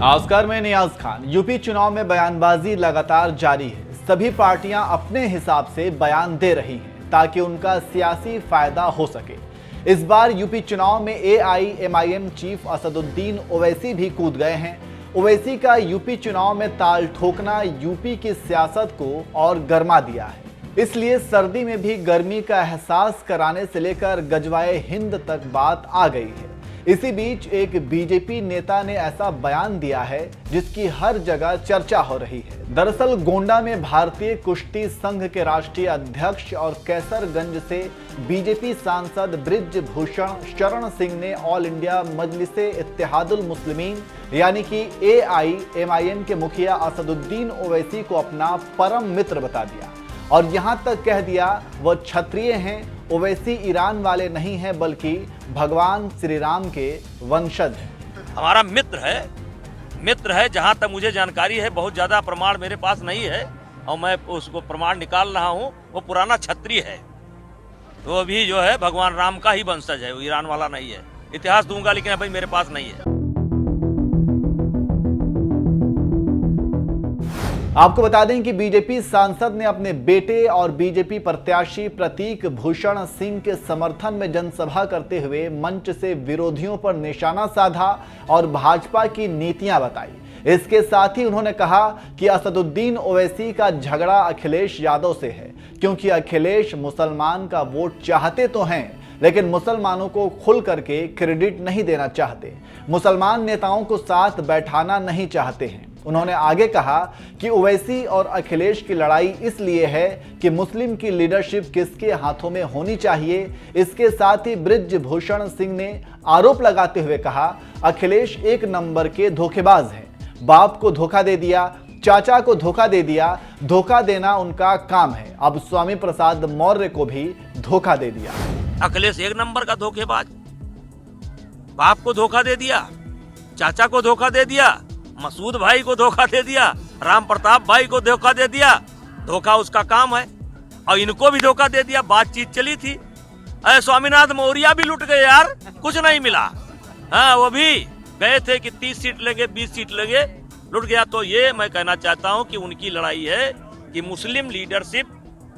नमस्कार, मैं नियाज खान। यूपी चुनाव में बयानबाजी लगातार जारी है। सभी पार्टियां अपने हिसाब से बयान दे रही हैं ताकि उनका सियासी फायदा हो सके। इस बार यूपी चुनाव में AIMIM चीफ असदुद्दीन ओवैसी भी कूद गए हैं। ओवैसी का यूपी चुनाव में ताल ठोकना यूपी की सियासत को और गर्मा दिया है। इसलिए सर्दी में भी गर्मी का एहसास कराने से लेकर गजवाए हिंद तक बात आ गई है। इसी बीच एक बीजेपी नेता ने ऐसा बयान दिया है जिसकी हर जगह चर्चा हो रही है। दरअसल गोंडा में भारतीय कुश्ती संघ के राष्ट्रीय अध्यक्ष और कैसरगंज से बीजेपी सांसद बृजभूषण शरण सिंह ने ऑल इंडिया मजलिसे इत्तेहादुल मुस्लिमीन यानी कि AIMIM के मुखिया असदुद्दीन ओवैसी को अपना परम मित्र बता दिया और यहां तक कह दिया वह क्षत्रिय हैं। ओवैसी ईरान वाले नहीं हैं बल्कि भगवान श्री राम के वंशज हैं। हमारा मित्र है। जहां तक मुझे जानकारी है, बहुत ज्यादा प्रमाण मेरे पास नहीं है और मैं उसको प्रमाण निकाल रहा हूं। वो पुराना क्षत्रिय है, वो भी जो है भगवान राम का ही वंशज है, वो ईरान वाला नहीं है। इतिहास दूंगा लेकिन अभी मेरे पास नहीं है। आपको बता दें कि बीजेपी सांसद ने अपने बेटे और बीजेपी प्रत्याशी प्रतीक भूषण सिंह के समर्थन में जनसभा करते हुए मंच से विरोधियों पर निशाना साधा और भाजपा की नीतियां बताई। इसके साथ ही उन्होंने कहा कि असदुद्दीन ओवैसी का झगड़ा अखिलेश यादव से है, क्योंकि अखिलेश मुसलमान का वोट चाहते तो हैं लेकिन मुसलमानों को खुल करके क्रेडिट नहीं देना चाहते, मुसलमान नेताओं को साथ बैठाना नहीं चाहते हैं। उन्होंने आगे कहा कि ओवैसी और अखिलेश की लड़ाई इसलिए है कि मुस्लिम की लीडरशिप किसके हाथों में होनी चाहिए। इसके साथ ही बृजभूषण सिंह ने आरोप लगाते हुए कहा, अखिलेश एक नंबर के धोखेबाज हैं। बाप को धोखा दे दिया, चाचा को धोखा दे दिया, धोखा देना उनका काम है। अब स्वामी प्रसाद मौर्य को भी धोखा दे दिया। अखिलेश एक नंबर का धोखेबाज, बाप को धोखा दे दिया, चाचा को धोखा दे दिया, मसूद भाई को धोखा दे दिया, राम प्रताप भाई को धोखा दे दिया। धोखा उसका काम है और इनको भी धोखा दे दिया। बातचीत चली थी, अरे स्वामीनाथ मौर्य भी लुट गए यार, कुछ नहीं मिला। हाँ, वो भी गए थे कि 30 सीट लगे, 20 सीट लगे, लुट गया। तो ये मैं कहना चाहता हूं कि उनकी लड़ाई है कि मुस्लिम लीडरशिप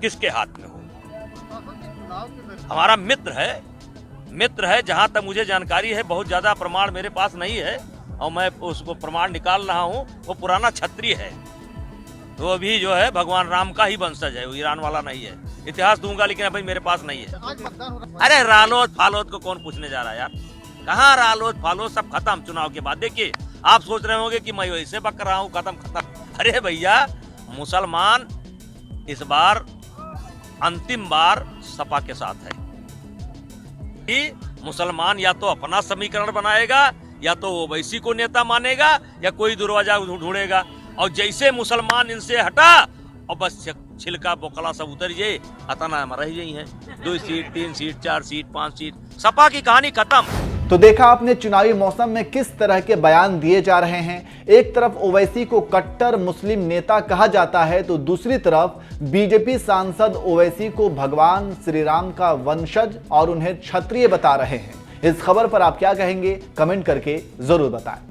किसके हाथ में हो। हमारा मित्र है। जहां तक मुझे जानकारी है, बहुत ज्यादा प्रमाण मेरे पास नहीं है और मैं उसको प्रमाण निकाल रहा हूं। वो पुराना क्षत्रिय है, वो भी जो है भगवान राम का ही वंशज है, वो ईरान वाला नहीं है। इतिहास दूंगा लेकिन अभी मेरे पास नहीं है। अरे रालोद फालोद को कौन पूछने जा रहा है यार? कहाँ रालोद फालोद, सब खत्म चुनाव के बाद। देखिए, आप सोच रहे होंगे कि मैं ऐसे बक रहा हूँ, खत्म। अरे भैया, मुसलमान इस बार अंतिम बार सपा के साथ है। मुसलमान या तो अपना समीकरण बनाएगा या तो ओवैसी को नेता मानेगा या कोई दरवाजा ढूंढेगा। और जैसे मुसलमान इनसे हटा और बस छिलका बोकला सब उतर जाए, अतना रह गई है 2 seat, 3 seat, 4 seat, 5 seat, Sapa की कहानी खत्म। तो देखा आपने चुनावी मौसम में किस तरह के बयान दिए जा रहे हैं। एक तरफ ओवैसी को कट्टर मुस्लिम नेता कहा जाता है तो दूसरी तरफ बीजेपी सांसद ओवैसी को भगवान श्री राम का वंशज और उन्हें क्षत्रिय बता रहे हैं। इस खबर पर आप क्या कहेंगे, कमेंट करके जरूर बताएं।